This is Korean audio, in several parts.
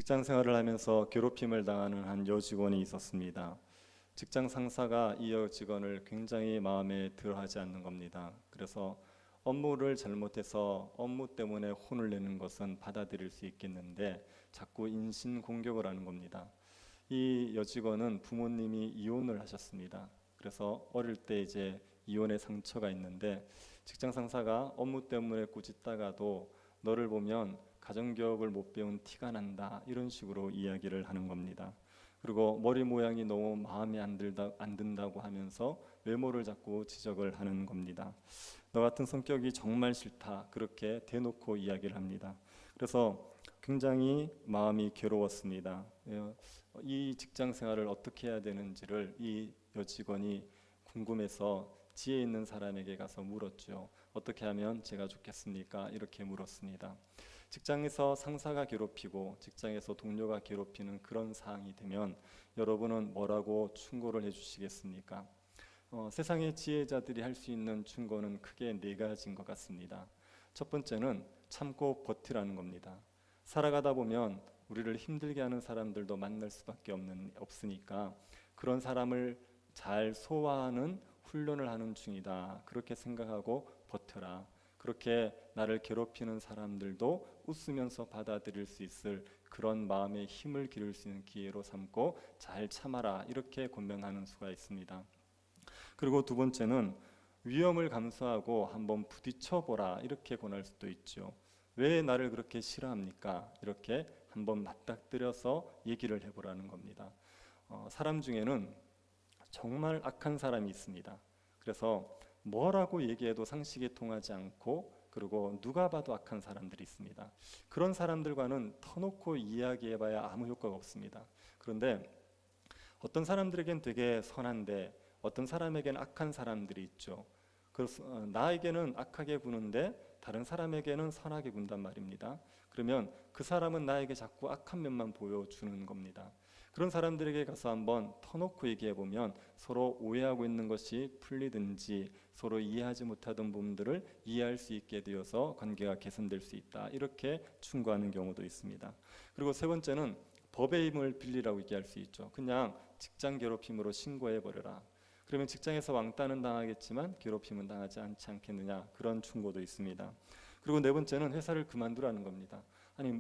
직장 생활을 하면서 괴롭힘을 당하는 한 여직원이 있었습니다. 직장 상사가 이 여직원을 굉장히 마음에 들어하지 않는 겁니다. 그래서 업무를 잘못해서 업무 때문에 혼을 내는 것은 받아들일 수 있겠는데 자꾸 인신공격을 하는 겁니다. 이 여직원은 부모님이 이혼을 하셨습니다. 그래서 어릴 때 이제 이혼의 상처가 있는데 직장 상사가 업무 때문에 꾸짖다가도 너를 보면 가정교육을 못 배운 티가 난다, 이런 식으로 이야기를 하는 겁니다. 그리고 머리 모양이 너무 마음에 안 든다고 하면서 외모를 자꾸 지적을 하는 겁니다. 너 같은 성격이 정말 싫다, 그렇게 대놓고 이야기를 합니다. 그래서 굉장히 마음이 괴로웠습니다. 이 직장 생활을 어떻게 해야 되는지를 이 여직원이 궁금해서 지혜 있는 사람에게 가서 물었죠. 어떻게 하면 제가 좋겠습니까? 이렇게 물었습니다. 직장에서 상사가 괴롭히고 직장에서 동료가 괴롭히는 그런 상황이 되면 여러분은 뭐라고 충고를 해주시겠습니까? 세상의 지혜자들이 할 수 있는 충고는 크게 네 가지인 것 같습니다. 첫 번째는 참고 버티라는 겁니다. 살아가다 보면 우리를 힘들게 하는 사람들도 만날 수밖에 없으니까 그런 사람을 잘 소화하는 훈련을 하는 중이다, 그렇게 생각하고 버텨라. 그렇게 나를 괴롭히는 사람들도 웃으면서 받아들일 수 있을 그런 마음의 힘을 기를 수 있는 기회로 삼고 잘 참아라, 이렇게 권면하는 수가 있습니다. 그리고 두 번째는 위험을 감수하고 한번 부딪혀보라, 이렇게 권할 수도 있죠. 왜 나를 그렇게 싫어합니까? 이렇게 한번 맞닥뜨려서 얘기를 해보라는 겁니다. 사람 중에는 정말 악한 사람이 있습니다. 그래서 뭐라고 얘기해도 상식이 통하지 않고, 그리고 누가 봐도 악한 사람들이 있습니다. 그런 사람들과는 터놓고 이야기해봐야 아무 효과가 없습니다. 그런데 어떤 사람들에겐 되게 선한데 어떤 사람에게는 악한 사람들이 있죠. 그래서 나에게는 악하게 구는데 다른 사람에게는 선하게 군단 말입니다. 그러면 그 사람은 나에게 자꾸 악한 면만 보여주는 겁니다. 그런 사람들에게 가서 한번 터놓고 얘기해보면 서로 오해하고 있는 것이 풀리든지 서로 이해하지 못하던 부분들을 이해할 수 있게 되어서 관계가 개선될 수 있다, 이렇게 충고하는 경우도 있습니다. 그리고 세 번째는 법의 힘을 빌리라고 얘기할 수 있죠. 그냥 직장 괴롭힘으로 신고해버려라. 그러면 직장에서 왕따는 당하겠지만 괴롭힘은 당하지 않지 않겠느냐, 그런 충고도 있습니다. 그리고 네 번째는 회사를 그만두라는 겁니다. 아니,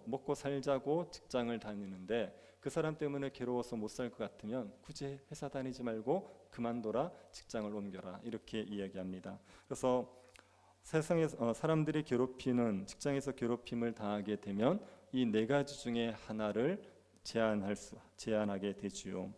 먹고 살자고 직장을 다니는데 그 사람 때문에 괴로워서 못 살 것 같으면 굳이 회사 다니지 말고 그만둬라, 직장을 옮겨라, 이렇게 이야기합니다. 그래서 세상에서 사람들이 직장에서 괴롭힘을 당하게 되면 이 네 가지 중에 하나를 제안하게 되지요.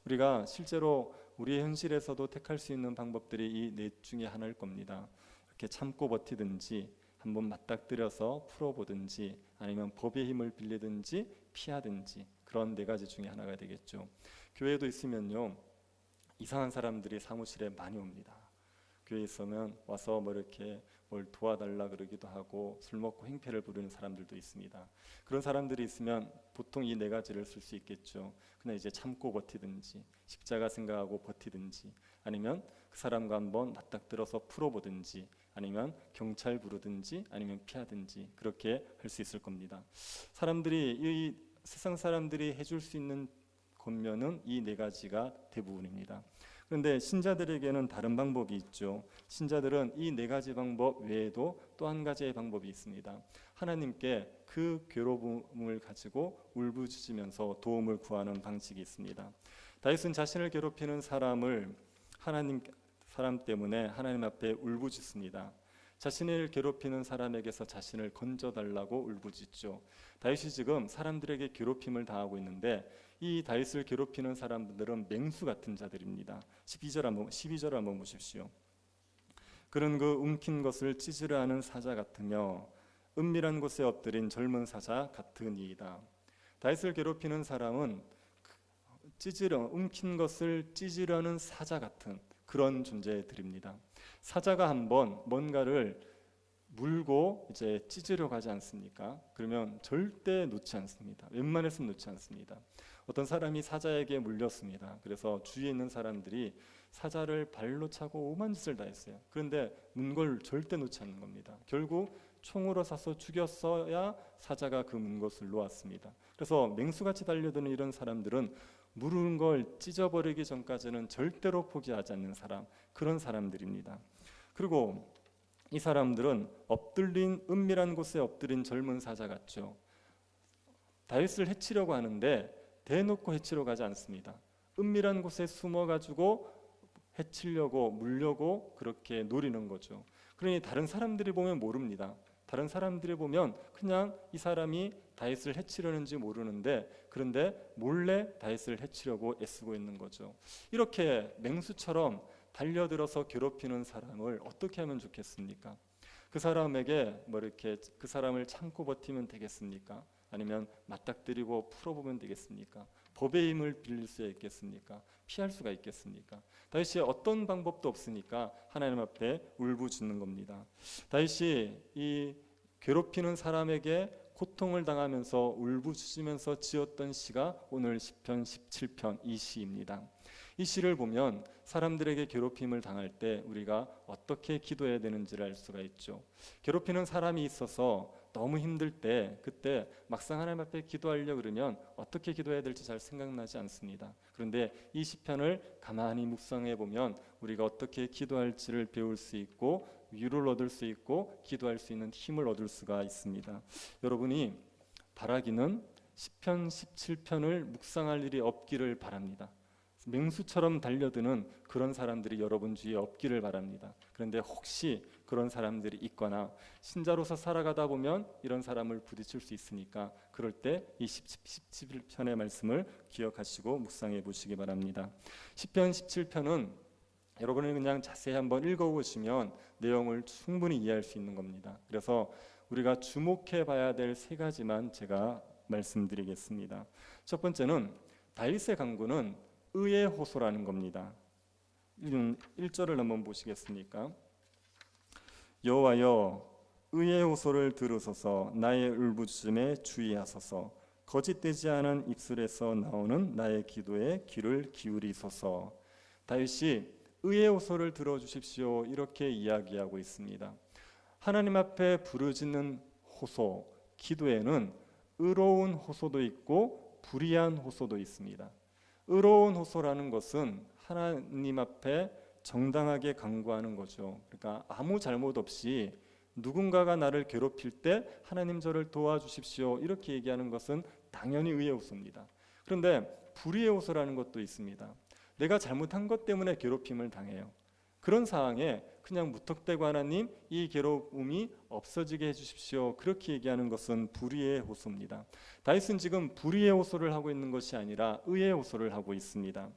우리가 실제로 우리의 현실에서도 택할 수 있는 방법들이 이 넷 중에 하나일 겁니다. 이렇게 참고 버티든지 한번 맞닥뜨려서 풀어보든지 아니면 법의 힘을 빌리든지 피하든지, 그런 네 가지 중에 하나가 되겠죠. 교회도 있으면요, 이상한 사람들이 사무실에 많이 옵니다. 교회에 있으면 와서 이렇게 뭘 도와달라 그러기도 하고 술 먹고 행패를 부리는 사람들도 있습니다. 그런 사람들이 있으면 보통 이 네 가지를 쓸 수 있겠죠. 그냥 이제 참고 버티든지 십자가 생각하고 버티든지 아니면 그 사람과 한번 맞닥뜨려서 풀어보든지 아니면 경찰 부르든지 아니면 피하든지, 그렇게 할 수 있을 겁니다. 이 세상 사람들이 해줄 수 있는 권면은 이 네 가지가 대부분입니다. 그런데 신자들에게는 다른 방법이 있죠. 신자들은 이 네 가지 방법 외에도 또 한 가지의 방법이 있습니다. 하나님께 그 괴로움을 가지고 울부짖으면서 도움을 구하는 방식이 있습니다. 다윗은 자신을 괴롭히는 사람 때문에 하나님 앞에 울부짖습니다. 자신을 괴롭히는 사람에게서 자신을 건져달라고 울부짖죠. 다윗이 지금 사람들에게 괴롭힘을 당하고 있는데 이 다윗을 괴롭히는 사람들은 맹수 같은 자들입니다. 12절 한번 보십시오. 그는 그 움킨 것을 찢으려 하는 사자 같으며 은밀한 곳에 엎드린 젊은 사자 같으니이다. 다윗을 괴롭히는 사람은 움킨 것을 찢으려는 사자 같은 그런 존재들입니다. 사자가 한번 뭔가를 물고 이제 찢으려고 하지 않습니까? 그러면 절대 놓지 않습니다. 웬만해서는 놓지 않습니다. 어떤 사람이 사자에게 물렸습니다. 그래서 주위에 있는 사람들이 사자를 발로 차고 오만 짓을 다 했어요. 그런데 문 걸 절대 놓지 않는 겁니다. 결국 총으로 사서 죽였어야 사자가 그 문 곳을 놓았습니다. 그래서 맹수같이 달려드는 이런 사람들은 물은 걸 찢어버리기 전까지는 절대로 포기하지 않는 사람, 그런 사람들입니다. 그리고 이 사람들은 엎드린 은밀한 곳에 엎드린 젊은 사자 같죠. 다윗을 해치려고 하는데 대놓고 해치러 가지 않습니다. 은밀한 곳에 숨어가지고 해치려고 물려고 그렇게 노리는 거죠. 그러니 다른 사람들이 보면 모릅니다. 다른 사람들이 보면 그냥 이 사람이 다윗을 해치려는지 모르는데, 그런데 몰래 다윗을 해치려고 애쓰고 있는 거죠. 이렇게 맹수처럼 달려들어서 괴롭히는 사람을 어떻게 하면 좋겠습니까? 그 사람에게 뭐 이렇게 그 사람을 참고 버티면 되겠습니까? 아니면 맞닥뜨리고 풀어보면 되겠습니까? 법의 힘을 빌릴 수 있겠습니까? 피할 수가 있겠습니까? 다윗이 어떤 방법도 없으니까 하나님 앞에 울부짖는 겁니다. 다윗이 이 괴롭히는 사람에게 고통을 당하면서 울부짖으면서 지었던 시가 오늘 시편 17편 이 시입니다. 이 시를 보면 사람들에게 괴롭힘을 당할 때 우리가 어떻게 기도해야 되는지를 알 수가 있죠. 괴롭히는 사람이 있어서 너무 힘들 때 그때 막상 하나님 앞에 기도하려고 그러면 어떻게 기도해야 될지 잘 생각나지 않습니다. 그런데 이 시편을 가만히 묵상해 보면 우리가 어떻게 기도할지를 배울 수 있고 위로를 얻을 수 있고 기도할 수 있는 힘을 얻을 수가 있습니다. 여러분이 바라기는 시편 17편을 묵상할 일이 없기를 바랍니다. 맹수처럼 달려드는 그런 사람들이 여러분 주위에 없기를 바랍니다. 그런데 혹시 그런 사람들이 있거나 신자로서 살아가다 보면 이런 사람을 부딪힐 수 있으니까 그럴 때 이 17편의 말씀을 기억하시고 묵상해 보시기 바랍니다. 시편 17편은 여러분이 그냥 자세히 한번 읽어보시면 내용을 충분히 이해할 수 있는 겁니다. 그래서 우리가 주목해 봐야 될 세 가지만 제가 말씀드리겠습니다. 첫 번째는 다윗의 간구는 의의 호소라는 겁니다. 1절을 한번 보시겠습니까? 여호와여 의의 호소를 들으소서, 나의 울부짖음에 주의하소서, 거짓되지 않은 입술에서 나오는 나의 기도에 귀를 기울이소서. 다윗이 의의 호소를 들어주십시오 이렇게 이야기하고 있습니다. 하나님 앞에 부르짖는 호소, 기도에는 의로운 호소도 있고 불의한 호소도 있습니다. 의로운 호소라는 것은 하나님 앞에 정당하게 간구하는 거죠. 그러니까 아무 잘못 없이 누군가가 나를 괴롭힐 때 하나님 저를 도와주십시오 이렇게 얘기하는 것은 당연히 의의 호소입니다. 그런데 불의의 호소라는 것도 있습니다. 내가 잘못한 것 때문에 괴롭힘을 당해요. 그런 상황에 그냥 무턱대고 하나님 이 괴로움이 없어지게 해주십시오 그렇게 얘기하는 것은 불의의 호소입니다. 다윗은 지금 불의의 호소를 하고 있는 것이 아니라 의의 호소를 하고 있습니다.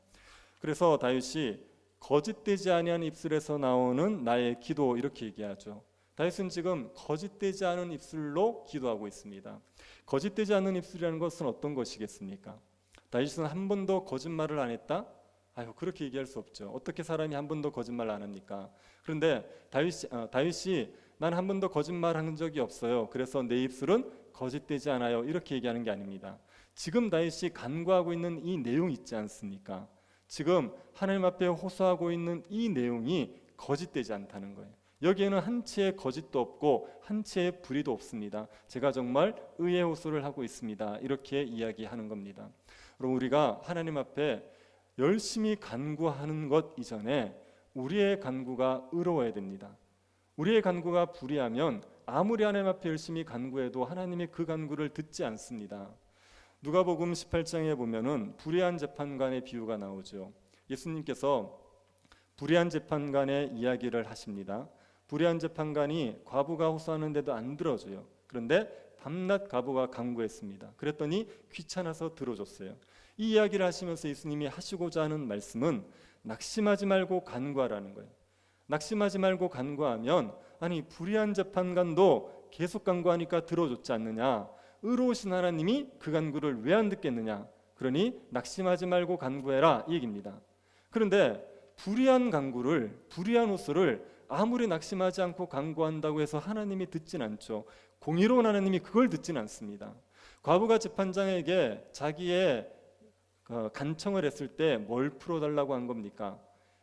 그래서 다윗이 거짓되지 아니한 입술에서 나오는 나의 기도 이렇게 얘기하죠. 다윗은 지금 거짓되지 않은 입술로 기도하고 있습니다. 거짓되지 않은 입술이라는 것은 어떤 것이겠습니까? 다윗은 한 번도 거짓말을 안 했다? 아유, 그렇게 얘기할 수 없죠. 어떻게 사람이 한 번도 거짓말 안 합니까? 그런데 다윗이 난 한 번도 거짓말한 적이 없어요. 그래서 내 입술은 거짓되지 않아요. 이렇게 얘기하는 게 아닙니다. 지금 다윗이 간구하고 있는 이 내용 있지 않습니까? 지금 하나님 앞에 호소하고 있는 이 내용이 거짓되지 않다는 거예요. 여기에는 한 치의 거짓도 없고 한 치의 불의도 없습니다. 제가 정말 의의 호소를 하고 있습니다. 이렇게 이야기하는 겁니다. 그럼 우리가 하나님 앞에 열심히 간구하는 것 이전에 우리의 간구가 의로워야 됩니다. 우리의 간구가 불의하면 아무리 하나님 앞에 열심히 간구해도 하나님이 그 간구를 듣지 않습니다. 누가복음 18장에 보면은 불의한 재판관의 비유가 나오죠. 예수님께서 불의한 재판관의 이야기를 하십니다. 불의한 재판관이 과부가 호소하는데도 안 들어줘요. 그런데 밤낮 과부가 간구했습니다. 그랬더니 귀찮아서 들어줬어요. 이 이야기를 하시면서 예수님이 하시고자 하는 말씀은 낙심하지 말고 간구하라는 거예요. 낙심하지 말고 간구하면 아니 불의한 재판관도 계속 간구하니까 들어줬지 않느냐. 의로우신 하나님이 그 간구를 왜 안 듣겠느냐. 그러니 낙심하지 말고 간구해라 이 얘기입니다. 그런데 불의한 간구를 불의한 호소를 아무리 낙심하지 않고 간구한다고 해서 하나님이 듣진 않죠. 공의로운 하나님이 그걸 듣진 않습니다. 과부가 재판장에게 자기의 간청을 했을 때 뭘 풀어달라고 한 겁니까?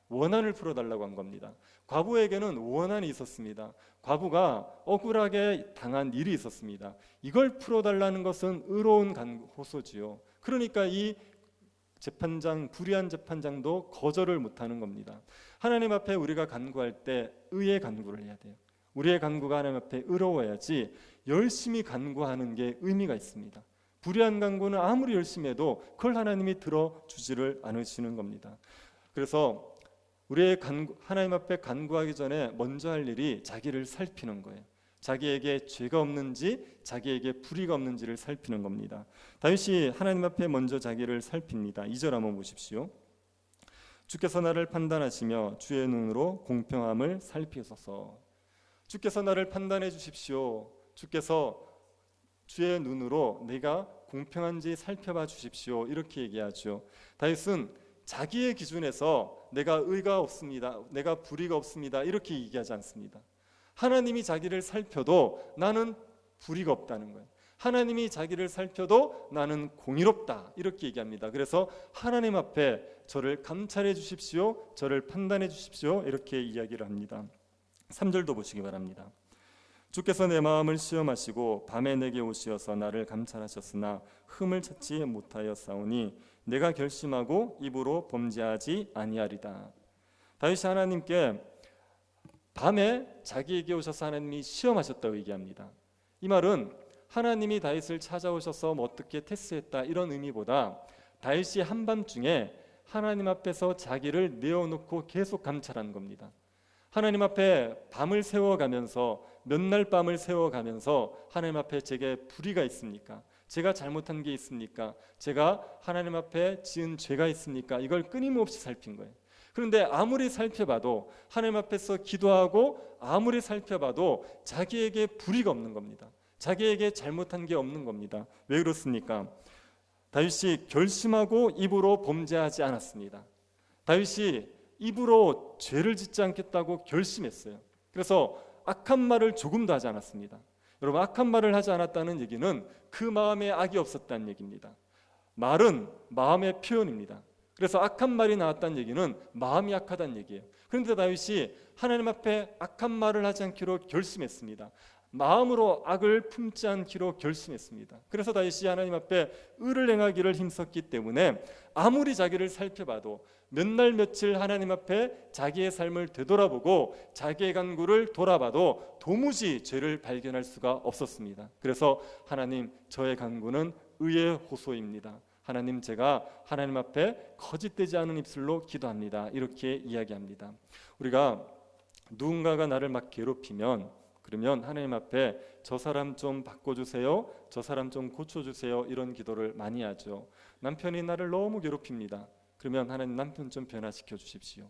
원한을 풀어달라고 한 겁니다. 과부에게는 원한이 있었습니다. 과부가 억울하게 당한 일이 있었습니다. 이걸 풀어달라는 것은 의로운 호소지요. 그러니까 이 재판장, 불의한 재판장도 거절을 못하는 겁니다. 하나님 앞에 우리가 간구할 때 의의 간구를 해야 돼요. 우리의 간구가 하나님 앞에 의로워야지 열심히 간구하는 게 의미가 있습니다. 불의한 간구는 아무리 열심히 해도 그걸 하나님이 들어주지를 않으시는 겁니다. 그래서 우리의 하나님 앞에 간구하기 전에 먼저 할 일이 자기를 살피는 거예요. 자기에게 죄가 없는지, 자기에게 불의가 없는지를 살피는 겁니다. 다윗이 하나님 앞에 먼저 자기를 살핍니다. 2절 한번 보십시오. 주께서 나를 판단하시며 주의 눈으로 공평함을 살피소서. 주께서 나를 판단해 주십시오. 주께서 주의 눈으로 내가 공평한지 살펴봐 주십시오. 이렇게 얘기하죠. 다윗은 자기의 기준에서 내가 의가 없습니다, 내가 불의가 없습니다, 이렇게 얘기하지 않습니다. 하나님이 자기를 살펴도 나는 불의가 없다는 거예요. 하나님이 자기를 살펴도 나는 공의롭다, 이렇게 얘기합니다. 그래서 하나님 앞에 저를 감찰해 주십시오, 저를 판단해 주십시오, 이렇게 이야기를 합니다. 3절도 보시기 바랍니다. 주께서 내 마음을 시험하시고 밤에 내게 오시어서 나를 감찰하셨으나 흠을 찾지 못하였사오니 내가 결심하고 입으로 범죄하지 아니하리다. 다윗이 하나님께 밤에 자기에게 오셔서 하나님이 시험하셨다고 얘기합니다. 이 말은 하나님이 다윗을 찾아오셔서 어떻게 테스트했다, 이런 의미보다 다윗이 한밤중에 하나님 앞에서 자기를 내어놓고 계속 감찰한 겁니다. 하나님 앞에 밤을 세워가면서, 몇 날 밤을 세워가면서 하나님 앞에 제게 불의가 있습니까? 제가 잘못한 게 있습니까? 제가 하나님 앞에 지은 죄가 있습니까? 이걸 끊임없이 살핀 거예요. 그런데 아무리 살펴봐도, 하나님 앞에서 기도하고 아무리 살펴봐도 자기에게 불의가 없는 겁니다. 자기에게 잘못한 게 없는 겁니다. 왜 그렇습니까? 다윗이 결심하고 입으로 범죄하지 않았습니다. 다윗이 입으로 죄를 짓지 않겠다고 결심했어요. 그래서 악한 말을 조금도 하지 않았습니다. 여러분, 악한 말을 하지 않았다는 얘기는 그 마음에 악이 없었다는 얘기입니다. 말은 마음의 표현입니다. 그래서 악한 말이 나왔다는 얘기는 마음이 악하다는 얘기예요. 그런데 다윗이 하나님 앞에 악한 말을 하지 않기로 결심했습니다. 마음으로 악을 품지 않기로 결심했습니다. 그래서 다윗이 하나님 앞에 의를 행하기를 힘썼기 때문에 아무리 자기를 살펴봐도, 몇 날 며칠 하나님 앞에 자기의 삶을 되돌아보고 자기의 간구를 돌아봐도 도무지 죄를 발견할 수가 없었습니다. 그래서 하나님, 저의 간구는 의의 호소입니다. 하나님, 제가 하나님 앞에 거짓되지 않은 입술로 기도합니다. 이렇게 이야기합니다. 우리가 누군가가 나를 막 괴롭히면, 그러면 하나님 앞에 저 사람 좀 바꿔주세요, 저 사람 좀 고쳐주세요, 이런 기도를 많이 하죠. 남편이 나를 너무 괴롭힙니다. 그러면 하나님, 남편 좀 변화시켜 주십시오.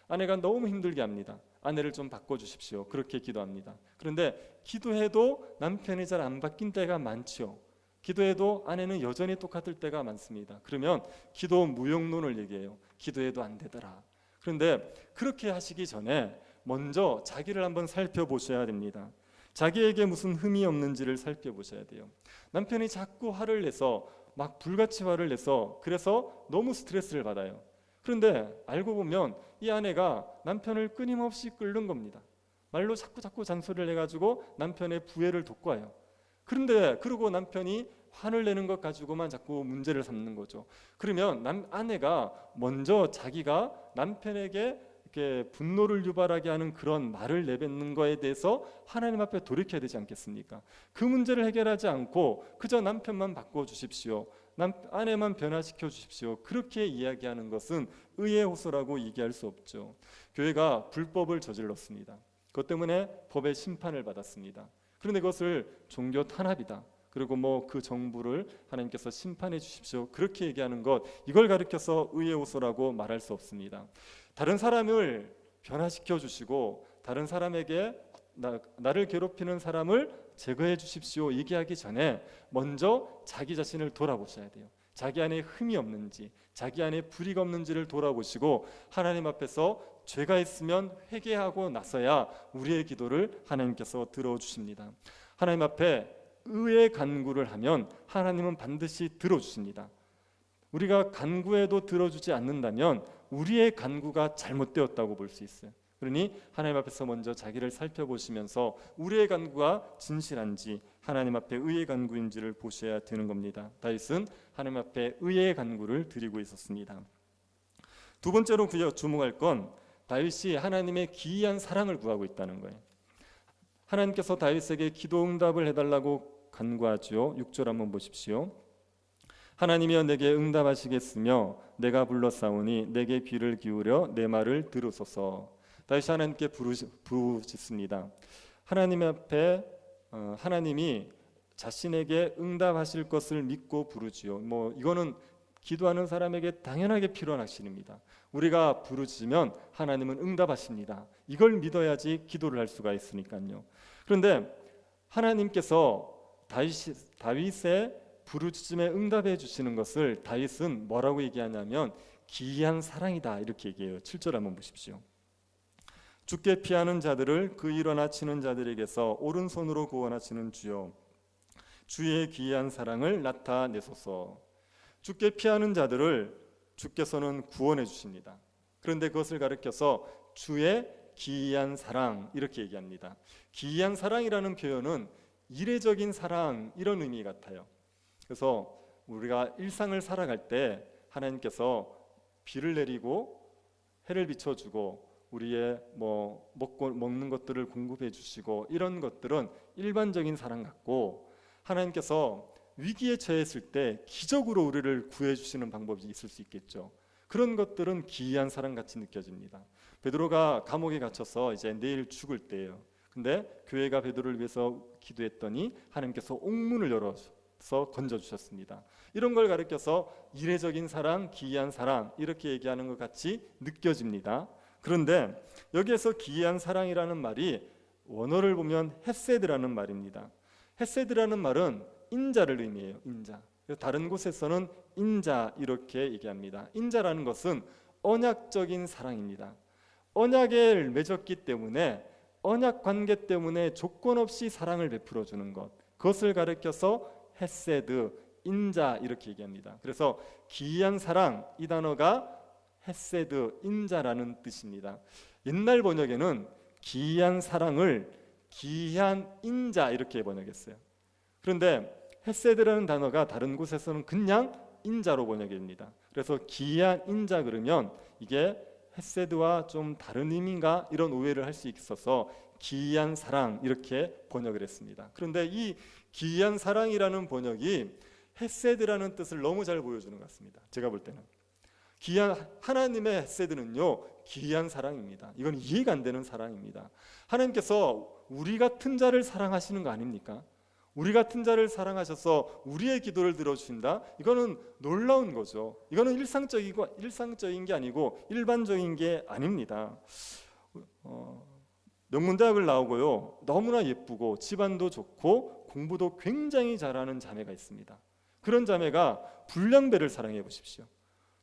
아내가 너무 힘들게 합니다. 아내를 좀 바꿔주십시오. 그렇게 기도합니다. 그런데 기도해도 남편이 잘 안 바뀐 때가 많죠. 기도해도 아내는 여전히 똑같을 때가 많습니다. 그러면 기도 무용론을 얘기해요. 기도해도 안 되더라. 그런데 그렇게 하시기 전에 먼저 자기를 한번 살펴보셔야 됩니다. 자기에게 무슨 흠이 없는지를 살펴보셔야 돼요. 남편이 자꾸 화를 내서, 막 불같이 화를 내서, 그래서 너무 스트레스를 받아요. 그런데 알고 보면 이 아내가 남편을 끊임없이 끓는 겁니다. 말로 자꾸 잔소리를 해가지고 남편의 부해를 돋궈요. 그런데 그러고 남편이 화를 내는 것 가지고만 자꾸 문제를 삼는 거죠. 그러면 아내가 먼저 자기가 남편에게 이렇게 분노를 유발하게 하는 그런 말을 내뱉는 거에 대해서 하나님 앞에 돌이켜야 되지 않겠습니까? 그 문제를 해결하지 않고 그저 남편만 바꿔주십시오, 아내만 변화시켜 주십시오, 그렇게 이야기하는 것은 의의 호소라고 얘기할 수 없죠. 교회가 불법을 저질렀습니다. 그것 때문에 법의 심판을 받았습니다. 그런데 그것을 종교 탄압이다, 그리고 그 정부를 하나님께서 심판해 주십시오, 그렇게 얘기하는 것, 이걸 가리켜서 의의 호소라고 말할 수 없습니다. 다른 사람을 변화시켜 주시고 다른 사람에게 나를 괴롭히는 사람을 제거해 주십시오 얘기하기 전에 먼저 자기 자신을 돌아보셔야 돼요. 자기 안에 흠이 없는지, 자기 안에 불의가 없는지를 돌아보시고 하나님 앞에서 죄가 있으면 회개하고 나서야 우리의 기도를 하나님께서 들어주십니다. 하나님 앞에 의의 간구를 하면 하나님은 반드시 들어주십니다. 우리가 간구해도 들어주지 않는다면 우리의 간구가 잘못되었다고 볼 수 있어요. 그러니 하나님 앞에서 먼저 자기를 살펴보시면서 우리의 간구가 진실한지 하나님 앞에 의의 간구인지를 보셔야 되는 겁니다. 다윗은 하나님 앞에 의의 간구를 드리고 있었습니다. 두 번째로 주목할 건 다윗이 하나님의 기이한 사랑을 구하고 있다는 거예요. 하나님께서 다윗에게 기도 응답을 해달라고 간구하죠. 6절 한번 보십시오. 하나님이여 내게 응답하시겠으며 내가 불렀사오니 내게 귀를 기울여 내 말을 들으소서. 다윗이 하나님께 부르짖습니다. 하나님 앞에 하나님이 자신에게 응답하실 것을 믿고 부르지요. 이거는 기도하는 사람에게 당연하게 필요한 확신입니다. 우리가 부르짖으면 하나님은 응답하십니다. 이걸 믿어야지 기도를 할 수가 있으니까요. 그런데 하나님께서 다윗의 부르짖음에 응답해 주시는 것을 다윗은 뭐라고 얘기하냐면 기이한 사랑이다 이렇게 얘기해요. 7절 한번 보십시오. 주께 피하는 자들을 그 일어나 치는 자들에게서 오른손으로 구원하시는 주여, 주의 기이한 사랑을 나타내소서. 주께 피하는 자들을 주께서는 구원해 주십니다. 그런데 그것을 가리켜서 주의 기이한 사랑 이렇게 얘기합니다. 기이한 사랑이라는 표현은 이례적인 사랑 이런 의미 같아요. 그래서 우리가 일상을 살아갈 때 하나님께서 비를 내리고 해를 비춰주고 우리의 먹는 것들을 공급해 주시고 이런 것들은 일반적인 사랑 같고, 하나님께서 위기에 처했을 때 기적으로 우리를 구해 주시는 방법이 있을 수 있겠죠. 그런 것들은 기이한 사랑 같이 느껴집니다. 베드로가 감옥에 갇혀서 이제 내일 죽을 때예요. 근데 교회가 베드로를 위해서 기도했더니 하나님께서 옥문을 열어서 건져주셨습니다. 이런 걸 가리켜서 이례적인 사랑, 기이한 사랑 이렇게 얘기하는 것 같이 느껴집니다. 그런데 여기에서 기이한 사랑이라는 말이 원어를 보면 헤세드라는 말입니다. 헤세드라는 말은 인자를 의미해요. 인자. 다른 곳에서는 인자 이렇게 얘기합니다. 인자라는 것은 언약적인 사랑입니다. 언약을 맺었기 때문에 언약 관계 때문에 조건 없이 사랑을 베풀어 주는 것, 그것을 가리켜서 헤세드, 인자 이렇게 얘기합니다. 그래서 기이한 사랑 이 단어가 헤세드, 인자라는 뜻입니다. 옛날 번역에는 기이한 사랑을 기이한 인자 이렇게 번역했어요. 그런데 헤세드라는 단어가 다른 곳에서는 그냥 인자로 번역됩니다. 그래서 기이한 인자 그러면 이게 헤세드와 좀 다른 의미인가 이런 오해를 할 수 있어서 기이한 사랑 이렇게 번역을 했습니다. 그런데 이 기이한 사랑이라는 번역이 헤세드라는 뜻을 너무 잘 보여주는 것 같습니다. 제가 볼 때는 하나님의 헤세드는요 기이한 사랑입니다. 이건 이해가 안 되는 사랑입니다. 하나님께서 우리 같은 자를 사랑하시는 거 아닙니까? 우리 같은 자를 사랑하셔서 우리의 기도를 들어주신다? 이거는 놀라운 거죠. 이거는 일상적인 게 아니고 일반적인 게 아닙니다. 명문대학을 나오고요 너무나 예쁘고 집안도 좋고 공부도 굉장히 잘하는 자매가 있습니다. 그런 자매가 불량배를 사랑해 보십시오.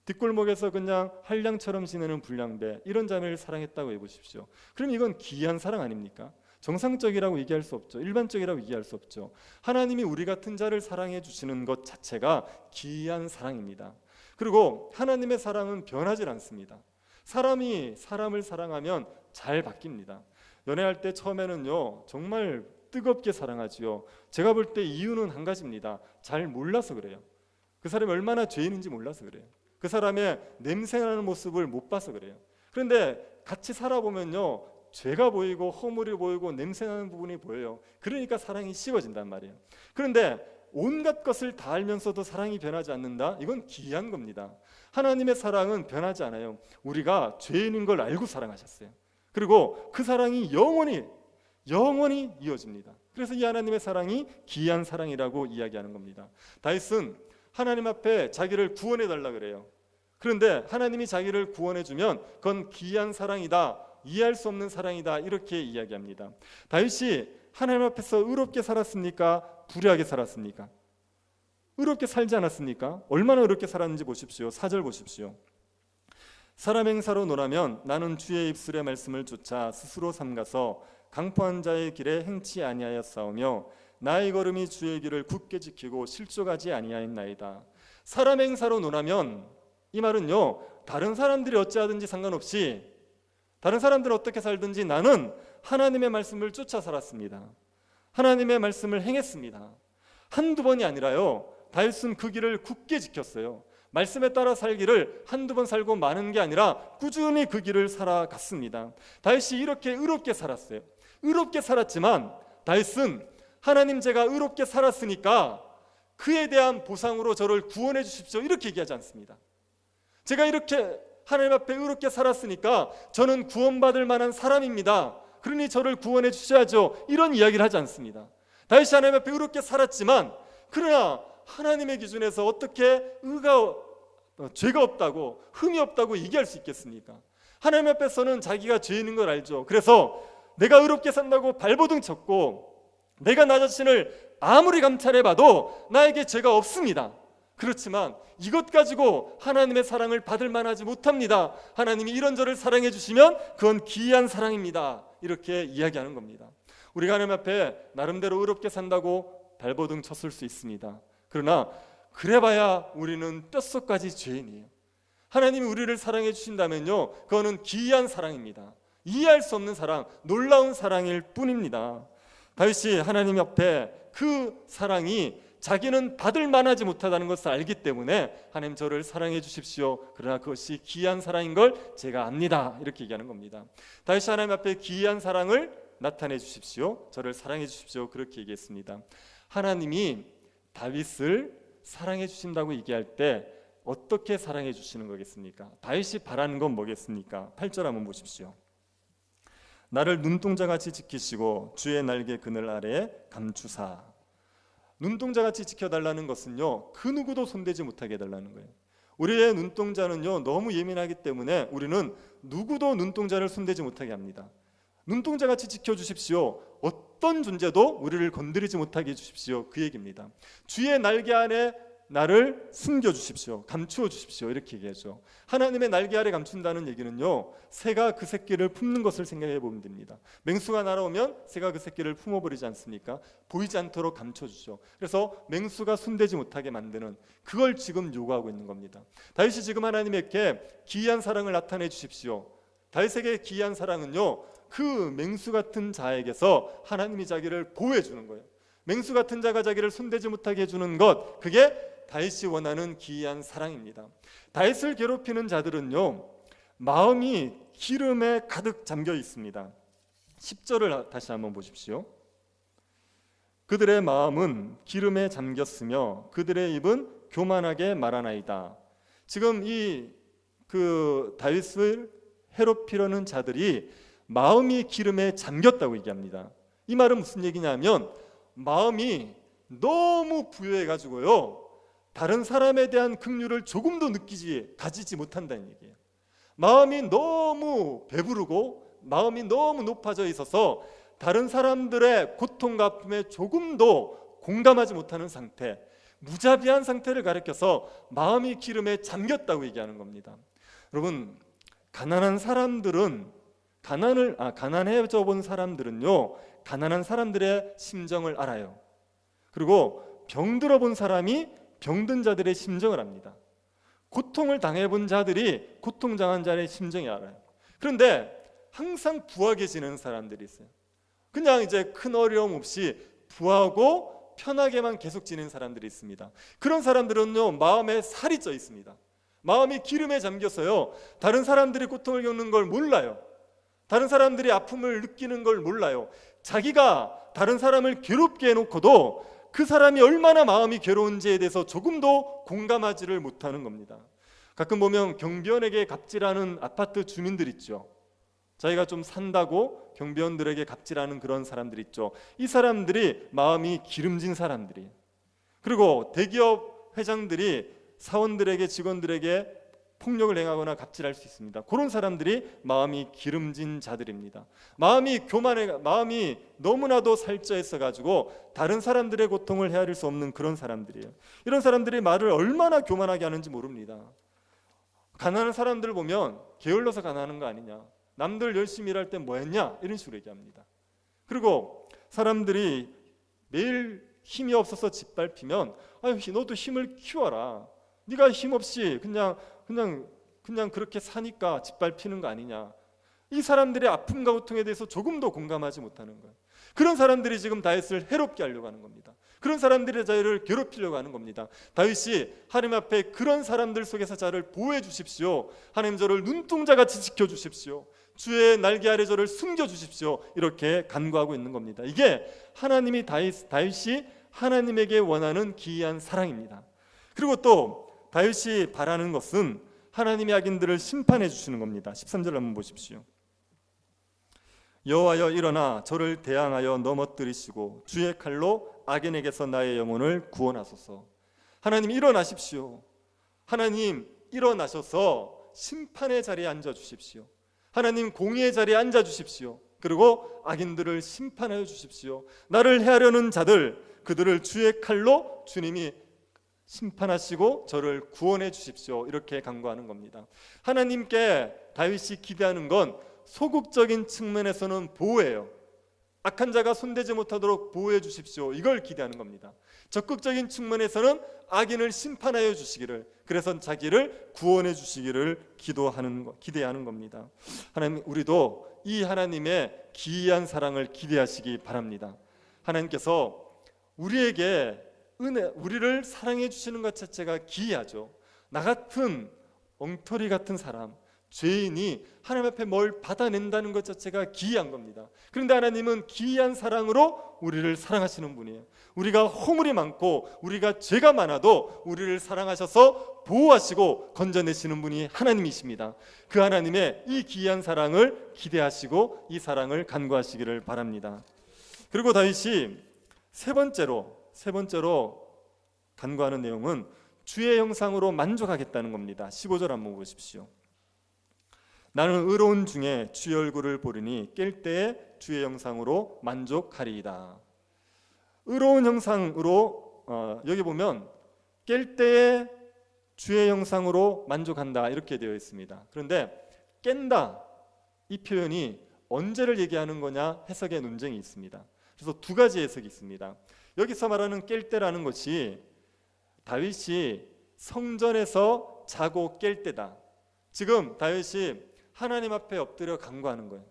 뒷골목에서 그냥 한량처럼 지내는 불량배, 이런 자매를 사랑했다고 해보십시오. 그럼 이건 기이한 사랑 아닙니까? 정상적이라고 얘기할 수 없죠. 일반적이라고 얘기할 수 없죠. 하나님이 우리 같은 자를 사랑해 주시는 것 자체가 기이한 사랑입니다. 그리고 하나님의 사랑은 변하지 않습니다. 사람이 사람을 사랑하면 잘 바뀝니다. 연애할 때 처음에는요 정말 뜨겁게 사랑하지요. 제가 볼 때 이유는 한 가지입니다. 잘 몰라서 그래요. 그 사람이 얼마나 죄인인지 몰라서 그래요. 그 사람의 냄새나는 모습을 못 봐서 그래요. 그런데 같이 살아보면요 죄가 보이고 허물이 보이고 냄새나는 부분이 보여요. 그러니까 사랑이 식어진단 말이에요. 그런데 온갖 것을 다 알면서도 사랑이 변하지 않는다? 이건 기이한 겁니다. 하나님의 사랑은 변하지 않아요. 우리가 죄인인 걸 알고 사랑하셨어요. 그리고 그 사랑이 영원히 이어집니다. 그래서 이 하나님의 사랑이 기이한 사랑이라고 이야기하는 겁니다. 다윗은 하나님 앞에 자기를 구원해 달라 그래요. 그런데 하나님이 자기를 구원해 주면 그건 기이한 사랑이다, 이해할 수 없는 사랑이다 이렇게 이야기합니다. 다윗이 하나님 앞에서 의롭게 살았습니까? 불의하게 살았습니까? 의롭게 살지 않았습니까? 얼마나 의롭게 살았는지 보십시오. 4절 보십시오. 사람 행사로 노라면 나는 주의 입술의 말씀을 쫓아 스스로 삼가서 강포한 자의 길에 행치 아니하였사오며 나의 걸음이 주의 길을 굳게 지키고 실족하지 아니하였나이다. 사람 행사로 논하면 이 말은요, 다른 사람들이 어찌하든지 상관없이 다른 사람들은 어떻게 살든지 나는 하나님의 말씀을 쫓아 살았습니다. 하나님의 말씀을 행했습니다. 한두 번이 아니라요, 다윗은 그 길을 굳게 지켰어요. 말씀에 따라 살기를 한두 번 살고 마는 게 아니라 꾸준히 그 길을 살아갔습니다. 다윗이 이렇게 의롭게 살았어요. 의롭게 살았지만 다윗은 하나님, 제가 의롭게 살았으니까 그에 대한 보상으로 저를 구원해 주십시오, 이렇게 얘기하지 않습니다. 제가 이렇게 하나님 앞에 의롭게 살았으니까 저는 구원받을 만한 사람입니다, 그러니 저를 구원해 주셔야죠, 이런 이야기를 하지 않습니다. 다윗이 하나님 앞에 의롭게 살았지만 그러나 하나님의 기준에서 어떻게 죄가 없다고, 흠이 없다고 얘기할 수 있겠습니까? 하나님 앞에서는 자기가 죄인인 걸 알죠. 그래서 내가 의롭게 산다고 발버둥 쳤고 내가 나 자신을 아무리 감찰해봐도 나에게 죄가 없습니다. 그렇지만 이것 가지고 하나님의 사랑을 받을 만하지 못합니다. 하나님이 이런 저를 사랑해 주시면 그건 기이한 사랑입니다, 이렇게 이야기하는 겁니다. 우리가 하나님 앞에 나름대로 의롭게 산다고 발버둥 쳤을 수 있습니다. 그러나 그래봐야 우리는 뼛속까지 죄인이에요. 하나님이 우리를 사랑해 주신다면요, 그거는 기이한 사랑입니다. 이해할 수 없는 사랑, 놀라운 사랑일 뿐입니다. 다윗이 하나님 옆에 그 사랑이 자기는 받을 만하지 못하다는 것을 알기 때문에 하나님, 저를 사랑해 주십시오, 그러나 그것이 기이한 사랑인 걸 제가 압니다, 이렇게 얘기하는 겁니다. 다윗이 하나님 앞에 기이한 사랑을 나타내 주십시오, 저를 사랑해 주십시오, 그렇게 얘기했습니다. 하나님이 다윗을 사랑해 주신다고 얘기할 때 어떻게 사랑해 주시는 거겠습니까? 다윗이 바라는 건 뭐겠습니까? 8절 한번 보십시오. 나를 눈동자같이 지키시고 주의 날개 그늘 아래에 감추사. 눈동자같이 지켜달라는 것은요, 그 누구도 손대지 못하게 해달라는 거예요. 우리의 눈동자는요, 너무 예민하기 때문에 우리는 누구도 눈동자를 손대지 못하게 합니다. 눈동자같이 지켜주십시오, 어떤 존재도 우리를 건드리지 못하게 해주십시오, 그 얘기입니다. 주의 날개 아래 나를 숨겨주십시오, 감추어 주십시오, 이렇게 얘기하죠. 하나님의 날개 아래 감춘다는 얘기는요, 새가 그 새끼를 품는 것을 생각해 보면 됩니다. 맹수가 날아오면 새가 그 새끼를 품어버리지 않습니까? 보이지 않도록 감춰주죠. 그래서 맹수가 손대지 못하게 만드는, 그걸 지금 요구하고 있는 겁니다. 다윗이 지금 하나님에게 기이한 사랑을 나타내 주십시오. 다윗에게 기이한 사랑은요, 그 맹수 같은 자에게서 하나님이 자기를 보호해 주는 거예요. 맹수 같은 자가 자기를 손대지 못하게 해주는 것, 그게 다윗이 원하는 기이한 사랑입니다. 다윗을 괴롭히는 자들은요, 마음이 기름에 가득 잠겨 있습니다. 10절을 다시 한번 보십시오. 그들의 마음은 기름에 잠겼으며 그들의 입은 교만하게 말하나이다. 지금 다윗을 해롭히려는 자들이 마음이 기름에 잠겼다고 얘기합니다. 이 말은 무슨 얘기냐면 마음이 너무 부여해가지고요, 다른 사람에 대한 긍휼을 조금도 가지지 못한다는 얘기예요. 마음이 너무 배부르고 마음이 너무 높아져 있어서 다른 사람들의 고통과 아픔에 조금도 공감하지 못하는 상태, 무자비한 상태를 가리켜서 마음이 기름에 잠겼다고 얘기하는 겁니다. 여러분, 가난해져 본 사람들은요, 가난한 사람들의 심정을 알아요. 그리고 병들어 본 사람이 병든 자들의 심정을 압니다. 고통을 당해본 자들이 고통당한 자의 심정이 알아요. 그런데 항상 부하게 지내는 사람들이 있어요. 그냥 이제 큰 어려움 없이 부하고 편하게만 계속 지내는 사람들이 있습니다. 그런 사람들은요, 마음에 살이 쪄 있습니다. 마음이 기름에 잠겨서요, 다른 사람들이 고통을 겪는 걸 몰라요. 다른 사람들이 아픔을 느끼는 걸 몰라요. 자기가 다른 사람을 괴롭게 해놓고도 그 사람이 얼마나 마음이 괴로운지에 대해서 조금도 공감하지를 못하는 겁니다. 가끔 보면 경비원에게 갑질하는 아파트 주민들 있죠. 자기가 좀 산다고 경비원들에게 갑질하는 그런 사람들 있죠. 이 사람들이 마음이 기름진 사람들이에요. 그리고 대기업 회장들이 사원들에게, 직원들에게 폭력을 행하거나 갑질할 수 있습니다. 그런 사람들이 마음이 기름진 자들입니다. 마음이 너무나도 살쪄 있어가지고 다른 사람들의 고통을 헤아릴 수 없는 그런 사람들이에요. 이런 사람들이 말을 얼마나 교만하게 하는지 모릅니다. 가난한 사람들을 보면 게을러서 가난한 거 아니냐, 남들 열심히 일할 때 뭐 했냐, 이런 식으로 얘기합니다. 그리고 사람들이 매일 힘이 없어서 짓밟히면, 아유, 너도 힘을 키워라, 네가 힘없이 그냥 그렇게 사니까 짓밟히는 거 아니냐. 이 사람들의 아픔과 고통에 대해서 조금도 공감하지 못하는 거예요. 그런 사람들이 지금 다윗을 해롭게 하려고 하는 겁니다. 그런 사람들의 자유를 괴롭히려고 하는 겁니다. 다윗이 하나님 앞에 그런 사람들 속에서 자를 보호해 주십시오. 하나님 저를 눈동자같이 지켜주십시오. 주의 날개 아래 저를 숨겨주십시오. 이렇게 간구하고 있는 겁니다. 이게 하나님이 다윗이 하나님에게 원하는 기이한 사랑입니다. 그리고 또 다윗이 바라는 것은 하나님의 악인들을 심판해 주시는 겁니다. 13절 한번 보십시오. 여호와여 일어나 저를 대항하여 넘어뜨리시고 주의 칼로 악인에게서 나의 영혼을 구원하소서. 하나님 일어나십시오. 하나님 일어나셔서 심판의 자리에 앉아 주십시오. 하나님 공의의 자리에 앉아 주십시오. 그리고 악인들을 심판하여 주십시오. 나를 해하려는 자들, 그들을 주의 칼로 주님이 심판하시고 저를 구원해 주십시오. 이렇게 간구하는 겁니다. 하나님께 다윗이 기대하는 건 소극적인 측면에서는 보호예요. 악한 자가 손대지 못하도록 보호해 주십시오. 이걸 기대하는 겁니다. 적극적인 측면에서는 악인을 심판하여 주시기를, 그래서 자기를 구원해 주시기를 기대하는 겁니다. 하나님, 우리도 이 하나님의 기이한 사랑을 기대하시기 바랍니다. 하나님께서 우리에게 우리를 사랑해 주시는 것 자체가 기이하죠. 나 같은 엉터리 같은 사람, 죄인이 하나님 앞에 뭘 받아낸다는 것 자체가 기이한 겁니다. 그런데 하나님은 기이한 사랑으로 우리를 사랑하시는 분이에요. 우리가 허물이 많고 우리가 죄가 많아도 우리를 사랑하셔서 보호하시고 건져내시는 분이 하나님이십니다. 그 하나님의 이 기이한 사랑을 기대하시고 이 사랑을 간구하시기를 바랍니다. 그리고 다윗이 세 번째로 간구하는 내용은 주의 형상으로 만족하겠다는 겁니다. 15절 한번 보십시오. 나는 의로운 중에 주의 얼굴을 보리니 깰 때에 주의 형상으로 만족하리이다. 의로운 형상으로 여기 보면 깰 때에 주의 형상으로 만족한다 이렇게 되어 있습니다. 그런데 깬다 이 표현이 언제를 얘기하는 거냐 해석에 논쟁이 있습니다. 그래서 두 가지 해석이 있습니다. 여기서 말하는 깰 때라는 것이 다윗이 성전에서 자고 깰 때다. 지금 다윗이 하나님 앞에 엎드려 간구하는 거예요.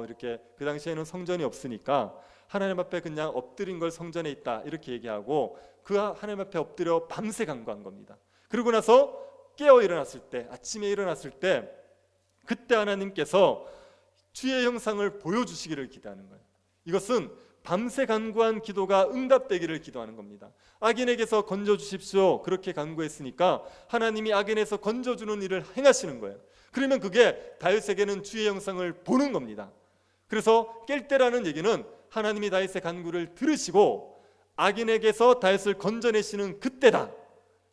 이렇게 그 당시에는 성전이 없으니까 하나님 앞에 그냥 엎드린 걸 성전에 있다 이렇게 얘기하고 그 하나님 앞에 엎드려 밤새 간구한 겁니다. 그러고 나서 깨어 일어났을 때, 아침에 일어났을 때 그때 하나님께서 주의 형상을 보여주시기를 기대하는 거예요. 이것은 밤새 간구한 기도가 응답되기를 기도하는 겁니다. 악인에게서 건져주십시오 그렇게 간구했으니까 하나님이 악인에서 건져주는 일을 행하시는 거예요. 그러면 그게 다윗에게는 주의 형상을 보는 겁니다. 그래서 깰 때라는 얘기는 하나님이 다윗의 간구를 들으시고 악인에게서 다윗을 건져내시는 그때다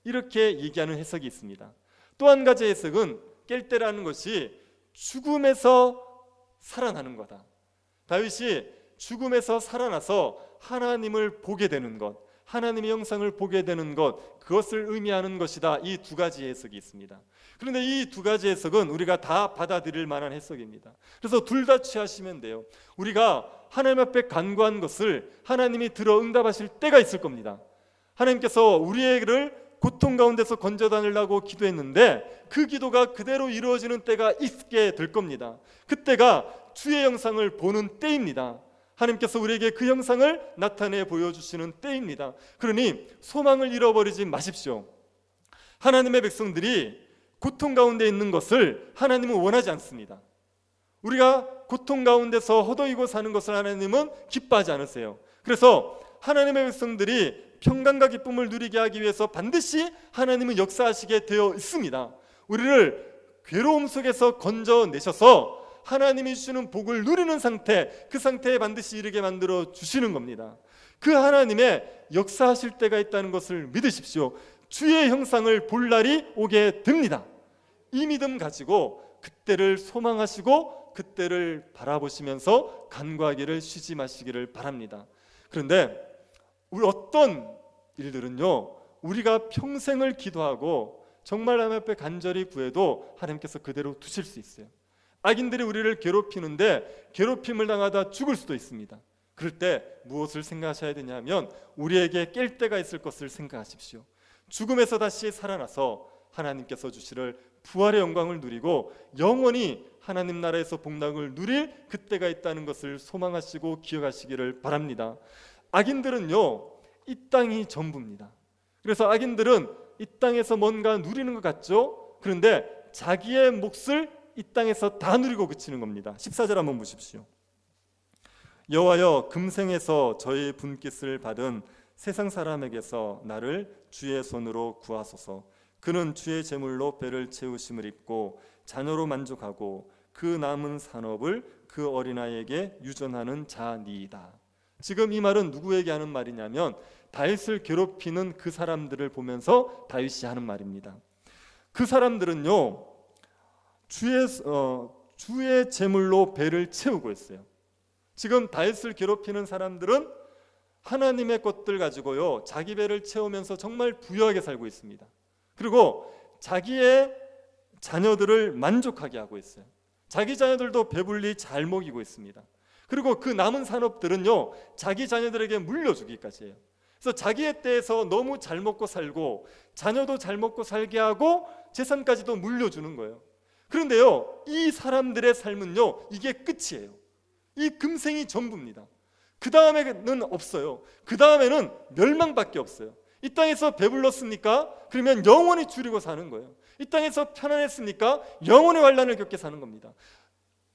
이렇게 얘기하는 해석이 있습니다. 또 한 가지 해석은 깰 때라는 것이 죽음에서 살아나는 거다. 다윗이 죽음에서 살아나서 하나님을 보게 되는 것, 하나님의 형상을 보게 되는 것, 그것을 의미하는 것이다. 이 두 가지 해석이 있습니다. 그런데 이 두 가지 해석은 우리가 다 받아들일 만한 해석입니다. 그래서 둘 다 취하시면 돼요. 우리가 하나님 앞에 간구한 것을 하나님이 들어 응답하실 때가 있을 겁니다. 하나님께서 우리를 고통 가운데서 건져다니려고 기도했는데 그 기도가 그대로 이루어지는 때가 있게 될 겁니다. 그때가 주의 형상을 보는 때입니다. 하나님께서 우리에게 그 형상을 나타내 보여주시는 때입니다. 그러니 소망을 잃어버리지 마십시오. 하나님의 백성들이 고통 가운데 있는 것을 하나님은 원하지 않습니다. 우리가 고통 가운데서 허덕이고 사는 것을 하나님은 기뻐하지 않으세요. 그래서 하나님의 백성들이 평강과 기쁨을 누리게 하기 위해서 반드시 하나님은 역사하시게 되어 있습니다. 우리를 괴로움 속에서 건져내셔서 하나님이 주시는 복을 누리는 상태, 그 상태에 반드시 이르게 만들어 주시는 겁니다. 그 하나님의 역사하실 때가 있다는 것을 믿으십시오. 주의 형상을 볼 날이 오게 됩니다. 이 믿음 가지고 그때를 소망하시고 그때를 바라보시면서 간구하기를 쉬지 마시기를 바랍니다. 그런데 우리 어떤 일들은요, 우리가 평생을 기도하고 정말 하나님 앞에 간절히 구해도 하나님께서 그대로 두실 수 있어요. 악인들이 우리를 괴롭히는데 괴롭힘을 당하다 죽을 수도 있습니다. 그럴 때 무엇을 생각하셔야 되냐면 우리에게 깰 때가 있을 것을 생각하십시오. 죽음에서 다시 살아나서 하나님께서 주시를 부활의 영광을 누리고 영원히 하나님 나라에서 복락을 누릴 그때가 있다는 것을 소망하시고 기억하시기를 바랍니다. 악인들은요, 이 땅이 전부입니다. 그래서 악인들은 이 땅에서 뭔가 누리는 것 같죠? 그런데 자기의 몫을 이 땅에서 다 누리고 그치는 겁니다. 14절 한번 보십시오. 여호와여, 금생에서 저의 분깃을 받은 세상 사람에게서 나를 주의 손으로 구하소서. 그는 주의 제물로 배를 채우심을 입고 자녀로 만족하고 그 남은 산업을 그 어린아이에게 유전하는 자니이다. 지금 이 말은 누구에게 하는 말이냐면 다윗을 괴롭히는 그 사람들을 보면서 다윗이 하는 말입니다. 그 사람들은요, 주의 제물로 배를 채우고 있어요. 지금 다윗을 괴롭히는 사람들은 하나님의 것들 가지고요, 자기 배를 채우면서 정말 부유하게 살고 있습니다. 그리고 자기의 자녀들을 만족하게 하고 있어요. 자기 자녀들도 배불리 잘 먹이고 있습니다. 그리고 그 남은 산업들은요, 자기 자녀들에게 물려주기까지 해요. 그래서 자기의 때에서 너무 잘 먹고 살고 자녀도 잘 먹고 살게 하고 재산까지도 물려주는 거예요. 그런데요, 이 사람들의 삶은요, 이게 끝이에요. 이 금생이 전부입니다. 그 다음에는 없어요. 그 다음에는 멸망밖에 없어요. 이 땅에서 배불렀습니까? 그러면 영원히 줄이고 사는 거예요. 이 땅에서 편안했습니까? 영원의 환난을 겪게 사는 겁니다.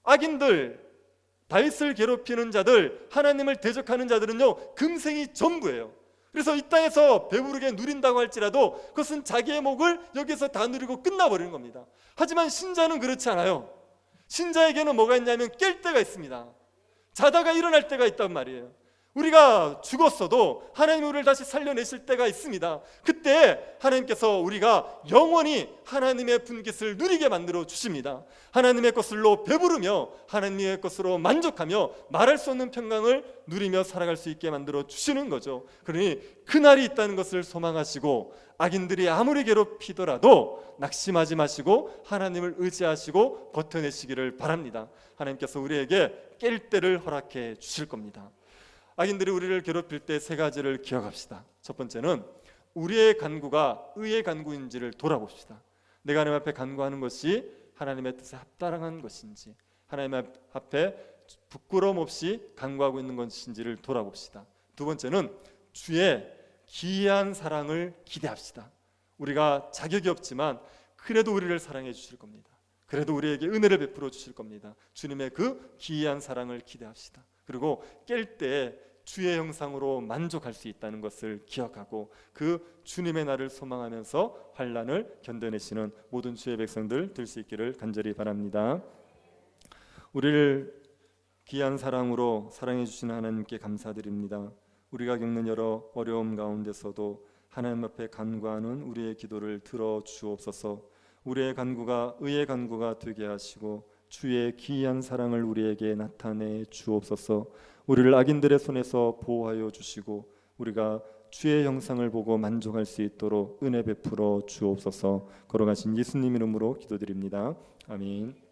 악인들, 다윗을 괴롭히는 자들, 하나님을 대적하는 자들은요, 금생이 전부예요. 그래서 이 땅에서 배부르게 누린다고 할지라도 그것은 자기의 목을 여기서 다 누리고 끝나버리는 겁니다. 하지만 신자는 그렇지 않아요. 신자에게는 뭐가 있냐면 깰 때가 있습니다. 자다가 일어날 때가 있단 말이에요. 우리가 죽었어도 하나님이 우리를 다시 살려내실 때가 있습니다. 그때 하나님께서 우리가 영원히 하나님의 분깃을 누리게 만들어 주십니다. 하나님의 것으로 배부르며 하나님의 것으로 만족하며 말할 수 없는 평강을 누리며 살아갈 수 있게 만들어 주시는 거죠. 그러니 그날이 있다는 것을 소망하시고 악인들이 아무리 괴롭히더라도 낙심하지 마시고 하나님을 의지하시고 버텨내시기를 바랍니다. 하나님께서 우리에게 깰 때를 허락해 주실 겁니다. 악인들이 우리를 괴롭힐 때 세 가지를 기억합시다. 첫 번째는 우리의 간구가 의의 간구인지를 돌아봅시다. 내가 하나님 앞에 간구하는 것이 하나님의 뜻에 합당한 것인지, 하나님 앞에 부끄러움 없이 간구하고 있는 것인지를 돌아봅시다. 두 번째는 주의 기이한 사랑을 기대합시다. 우리가 자격이 없지만 그래도 우리를 사랑해 주실 겁니다. 그래도 우리에게 은혜를 베풀어 주실 겁니다. 주님의 그 기이한 사랑을 기대합시다. 그리고 깰 때 주의 형상으로 만족할 수 있다는 것을 기억하고 그 주님의 날을 소망하면서 환난을 견뎌내시는 모든 주의 백성들 될 수 있기를 간절히 바랍니다. 우리를 귀한 사랑으로 사랑해 주시는 하나님께 감사드립니다. 우리가 겪는 여러 어려움 가운데서도 하나님 앞에 간구하는 우리의 기도를 들어주옵소서. 우리의 간구가 의의 간구가 되게 하시고 주의 기이한 사랑을 우리에게 나타내 주옵소서. 우리를 악인들의 손에서 보호하여 주시고 우리가 주의 형상을 보고 만족할 수 있도록 은혜 베풀어 주옵소서. 걸어가신 예수님 이름으로 기도드립니다. 아멘.